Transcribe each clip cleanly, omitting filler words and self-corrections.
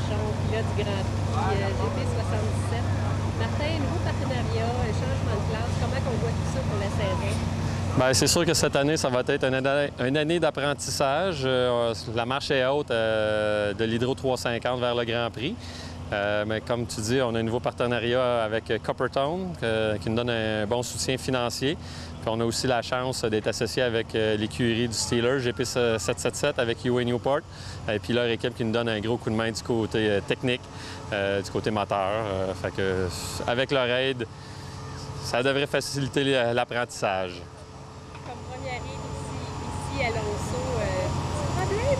Rochon, pilote du Grand Prix GP77. Martin, nouveau partenariat, changement de classe, comment on voit tout ça pour la saison? Bien, c'est sûr que cette année, ça va être une année d'apprentissage. La marche est haute de l'Hydro 350 vers le Grand Prix. Mais comme tu dis, on a un nouveau partenariat avec Coppertone qui nous donne un bon soutien financier. Puis on a aussi la chance d'être associé avec l'écurie du Steelers, GP777 avec UA Newport. Et puis leur équipe qui nous donne un gros coup de main du côté technique, du côté moteur. Fait que, avec leur aide, ça devrait faciliter l'apprentissage. Comme première ici Alonso, problème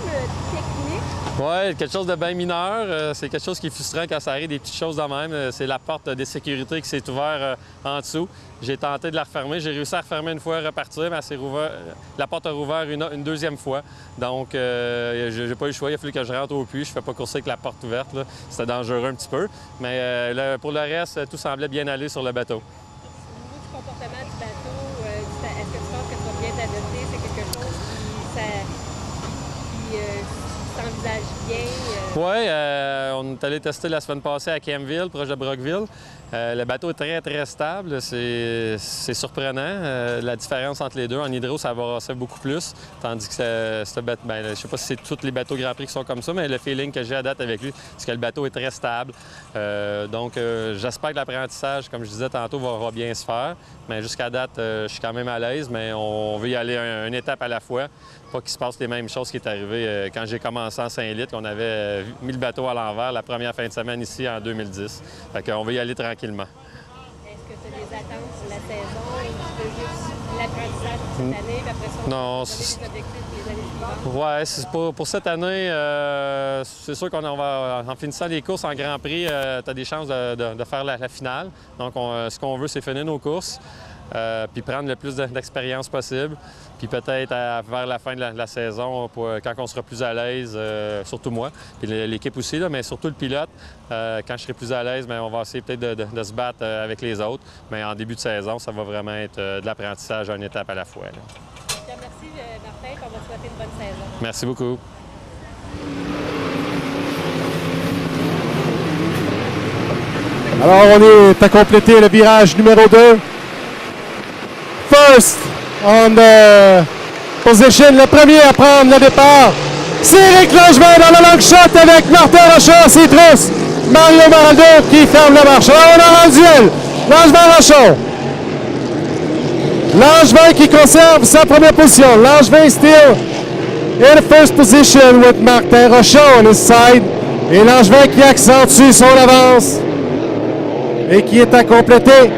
technique? Oui, quelque chose de bien mineur. C'est quelque chose qui est frustrant quand ça arrive, des petites choses de même. C'est la porte de sécurité qui s'est ouverte en dessous. J'ai tenté de la refermer. J'ai réussi à refermer une fois et repartir, mais la porte a rouvert une deuxième fois. Donc, j'ai pas eu le choix. Il a fallu que je rentre au puits. Je ne fais pas courser avec la porte ouverte. C'était dangereux un petit peu. Mais pour le reste, tout semblait bien aller sur le bateau. Au niveau du comportement du bateau, est-ce que tu penses que tu vas bien t'adapter? C'est quelque chose qui s'envisage bien? Oui, on est allé tester la semaine passée à Campville, proche de Brockville. Le bateau est très, très stable. C'est surprenant. La différence entre les deux, en hydro, ça brassait beaucoup plus. Tandis que je ne sais pas si c'est tous les bateaux Grand Prix qui sont comme ça, mais le feeling que j'ai à date avec lui, c'est que le bateau est très stable. Donc, j'espère que l'apprentissage, comme je disais tantôt, va bien se faire. Mais jusqu'à date, je suis quand même à l'aise, mais on veut y aller une étape à la fois. Pas qu'il se passe les mêmes choses qui est arrivé quand j'ai commencé en 5 litres. On avait mis le bateau à l'envers la première fin de semaine ici en 2010. Fait qu'on va y aller tranquillement. Est-ce que tu as des attentes pour la saison ou tu veux juste l'apprentissage pour cette année, puis après ça, non, des objectifs pour les années suivantes? Oui, pour cette année, c'est sûr en finissant les courses en Grand Prix, tu as des chances de faire la finale. Donc, ce qu'on veut, c'est finir nos courses, puis prendre le plus d'expérience possible. Puis peut-être vers la fin de la saison, quand on sera plus à l'aise, surtout moi, puis l'équipe aussi, là, mais surtout le pilote, quand je serai plus à l'aise, on va essayer peut-être de se battre avec les autres. Mais en début de saison, ça va vraiment être de l'apprentissage à une étape à la fois. Merci Martin, on va te souhaiter une bonne saison. Merci beaucoup. Alors, on est à compléter le virage numéro 2. First on the position, le premier à prendre le départ. C'est Éric Langevin dans le long shot avec Martin Rochon, ses trousses. Mario Maraldo qui ferme le marche. Alors, on a rendu duel. Langevin-Rochon. Langevin qui conserve sa première position. Langevin still in the first position with Martin Rochon on his side. Et Langevin qui accentue son avance et qui est à compléter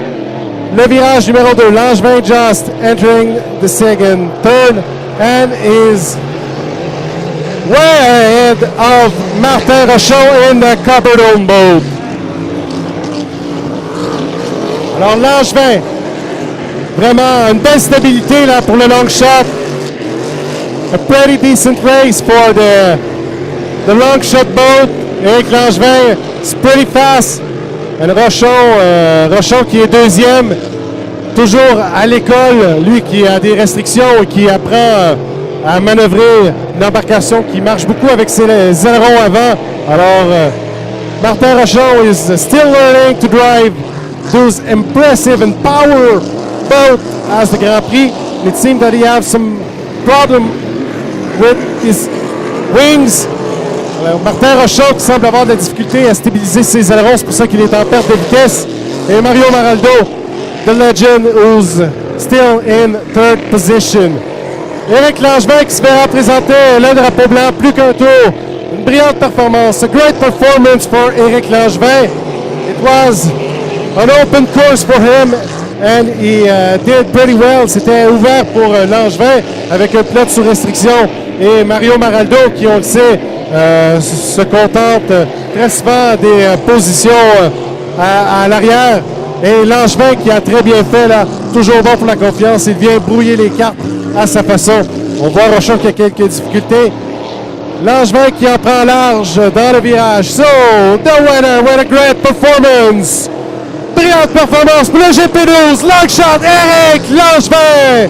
le virage numéro 2. Langevin just entering the second turn and is way ahead of Martin Rochon in the Copperdome boat. Alors Langevin, vraiment une belle stabilité là pour le long shot. A pretty decent race for the long shot boat. Éric Langevin, it's pretty fast. Et Rochon qui est deuxième, toujours à l'école, lui qui a des restrictions et qui apprend à manœuvrer une embarcation qui marche beaucoup avec ses ailerons avant. Alors, Martin Rochon is still learning to drive those impressive and power boat as the Grand Prix. It seemed that he had some problem with his wings. Alors, Martin Rochon qui semble avoir de la difficulté à stabiliser ses ailerons, c'est pour ça qu'il est en perte de vitesse. Et Mario Maraldo, the legend, who's still in third position. Éric Langevin qui se verra présenter le drapeau blanc, plus qu'un tour. Une brillante performance. A great performance for Éric Langevin. It was an open course for him and he did pretty well. C'était ouvert pour Langevin avec un pilote sous restriction. Et Mario Maraldo qui, on le sait, se contente très souvent des positions à l'arrière. Et Langevin qui a très bien fait, là, toujours bon pour la confiance. Il vient brouiller les cartes à sa façon. On voit Rochon qui a quelques difficultés. Langevin qui en prend large dans le virage. So, the winner with a great performance. Brillante performance pour le GP12. Long shot, Éric Langevin,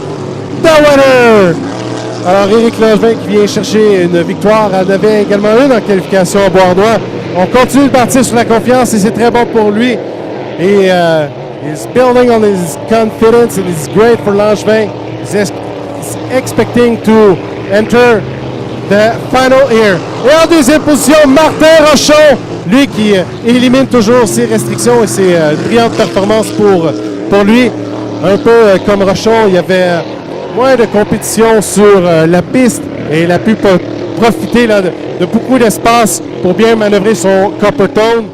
the winner. Alors, Éric Langevin qui vient chercher une victoire. Elle en avait également une en qualification à Beauharnois. On continue de partir sur la confiance et c'est très bon pour lui. Et he's building on his confidence and it's great for Langevin. He's expecting to enter the final here. Et en deuxième position, Martin Rochon, lui qui élimine toujours ses restrictions et ses brillantes performances pour lui. Un peu comme Rochon, il y avait moins de compétition sur la piste et il a pu profiter là, de beaucoup d'espace pour bien manœuvrer son Coppertone.